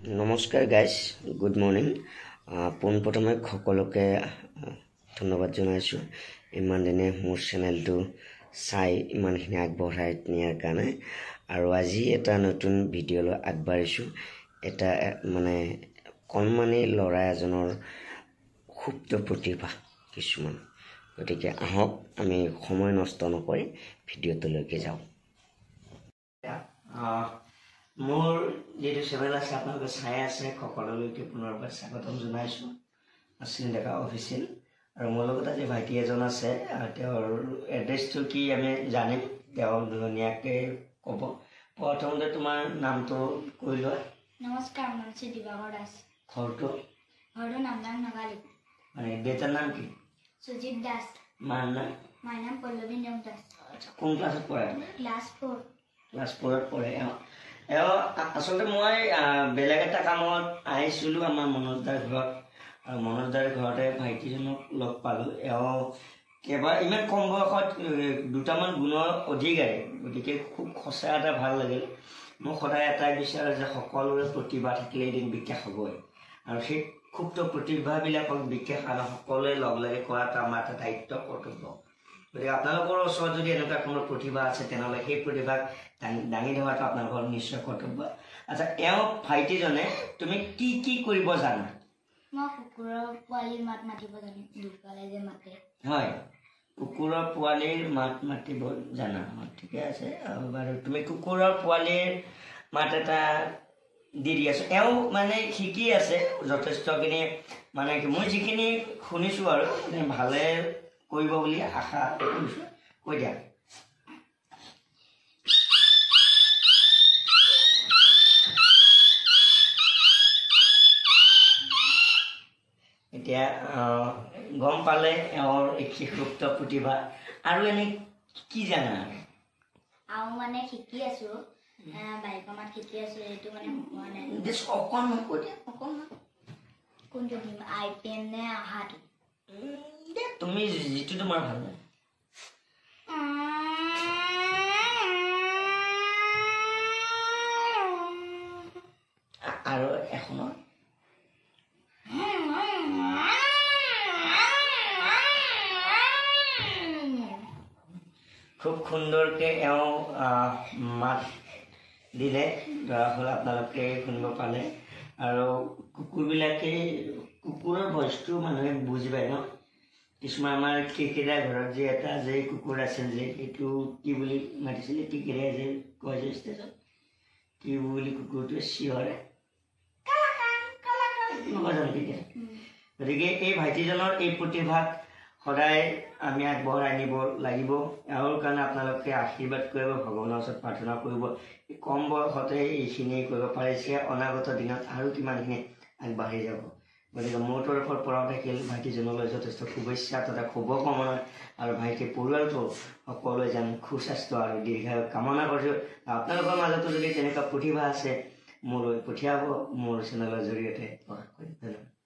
নমস্কাৰ guys, good morning. পোনপ্ৰথমে সকলোকে ধন্যবাদ জনাইছোঁ ইমান দিনে মোৰ চেনেলটো চাই ইমানখিনি আগবঢ়াই নিয়াৰ কাৰণে। আৰু আজি এটা নতুন ভিডিঅ'লৈ আগবাঢ়িছোঁ। এটা কণমানি ল'ৰা এজনৰ সুপ্ত প্ৰতিভা কিছুমান। গতিকে আহক আমি সময় নষ্ট নকৰি ভিডিঅ'টোলৈকে যাওঁ। মোৰ যিটো চেনেল আছে আপোনালোকে চাই আছে, সকলোলৈকে পুনৰবাৰ স্বাগতম জনাইছোঁ। অশ্বিন ডেকা অফিচিয়েল। আৰু মোৰ লগত আজি ভাইটি এজন আছে, তেওঁৰ এড্ৰেছটো কি আমি জানিম, তেওঁ ধুনীয়াকৈ ক'ব। প্ৰথমতে তোমাৰ নামটো কৈ লোৱা। নমস্কাৰ, মোৰ নাম দিবাকৰ দাস। ঘৰটো নামদাং নগালি। দেউতাৰ নাম কি? সুজিত দাস। মাৰ নাম? মাৰ নাম পল্লৱী নিয়ম দাস। কোন ক্লাছত পঢ়ে? ক্লাছ 4। ক্লাছ 4ত পঢ়ে। আচলতে মই বেলেগ এটা কামত আহিছিলোঁ আমাৰ মনোজ দাৰ ঘৰত, আৰু মনোজ দাৰ ঘৰতে ভাইটিজনক লগ পালোঁ। ইমান কম বয়সত দুটামান গুণৰ অধিকাৰী, গতিকে খুব সঁচা এটা ভাল লাগিল। মই সদায় এটাই বিচাৰোঁ যে সকলোৰে প্ৰতিভা থাকিলে এদিন বিকাশ হ'বই, আৰু সেই ক্ষুপ্ত প্ৰতিভাবিলাকক বিকাশ আৰু সকলোৱে লগ লাগি কৰাটো আমাৰ এটা দায়িত্ব, কৰ্তব্য। গতিকে আপোনালোকৰ ওচৰত যদি এনেকুৱা কোনো প্ৰতিভা আছে তেনেহ'লে সেই প্ৰতিভাক দাঙি ধৰাটো আপোনালোকৰ নিশ্চয় কৰ্তব্য। আচ্ছা, ভাইটিজনে তুমি কি কি কৰিব জানা? মই কুকুৰৰ পোৱালিৰ মাত মাতিব জানো, দুখ পালে যে মাতে। হয়, কুকুৰৰ পোৱালিৰ মাত মাতিব জানা। ঠিকে আছে। বাৰু তুমি কুকুৰৰ পোৱালিৰ মাত এটা দি আছোঁ। শিকি আছে যথেষ্টখিনি, মই যিখিনি শুনিছোঁ আৰু ভালে কৰিব বুলি আশা কৰিছোঁ। কৈ দিয়া। এতিয়া গম পালে এওঁৰ এই সুপ্ত প্ৰতিভা। আৰু এনে কি জানা? আৰু শিকি আছোঁ, বাইকৰ মাত শিকি আছোঁ। এইটো হোৱা নাই। অকণমান কৈ দিয়া, অকণমান। কোনটো দিম, IPM নে আহাটো? তুমি যিটো তোমাৰ ভাল লাগে। আৰু এখনৰ খুব সুন্দৰকৈ এওঁ মাত দিলে, ধৰা হ'ল আপোনালোকে শুনিব পালে। আৰু কুকুৰৰ ভইচটো মানুহে বুজি পায় ন। কিছুমান আমাৰ কেকেৰা ঘৰত যে এটা যে কুকুৰ আছিল, যে এইটো কি বুলি মাতিছিলে, কেকেৰাই যে কয় যে ষ্টেজত কি বুলি কুকুৰটোৱে চিঞৰে, গতিকে এই ভাইটিজনৰ এই প্ৰতিভাক সদায় আমি আগবঢ়াই নিব লাগিব। এওঁৰ কাৰণে আপোনালোকে আশীৰ্বাদ কৰিব, ভগৱানৰ ওচৰত প্ৰাৰ্থনা কৰিব। কম বয়সতে এইখিনি কৰিব পাৰিছে, অনাগত দিনত আৰু কিমানখিনি আগবাঢ়ি যাব। গতিকে মোৰ তৰফৰ পৰাও থাকিল ভাইটিজনলৈ যথেষ্ট শুভেচ্ছা তথা শুভকামনা, আৰু ভাইটিৰ পৰিয়ালটো সকলোৱে যেন সুস্বাস্থ্য আৰু দীৰ্ঘায়ু কামনা কৰিছোঁ। আপোনালোকৰ মাজতো যদি তেনেকুৱা প্ৰতিভা আছে মোলৈ পঠিয়াব, মোৰ চেনেলৰ জৰিয়তে প্ৰকাশ কৰিম। ধন্যবাদ।